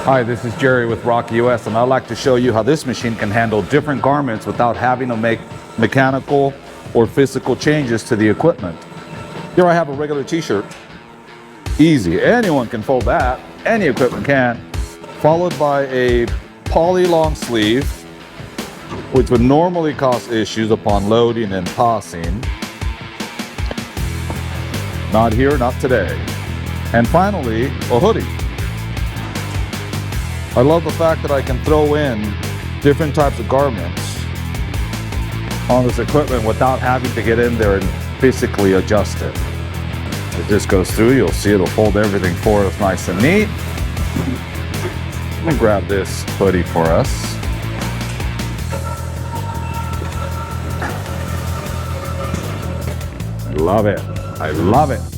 Hi, this is Gerry with ROQUS, and I'd like to show you how this machine can handle different garments without having to make mechanical or physical changes to the equipment. Here I have a regular t-shirt. Easy, anyone can fold that, any equipment can. Followed by a poly long sleeve, which would normally cause issues upon loading and tossing. Not here, not today. And finally, a hoodie. I love the fact that I can throw in different types of garments on this equipment without having to get in there and physically adjust it. As this goes through, you'll see it'll fold everything for us nice and neat. Let me grab this hoodie for us. I love it. I love it.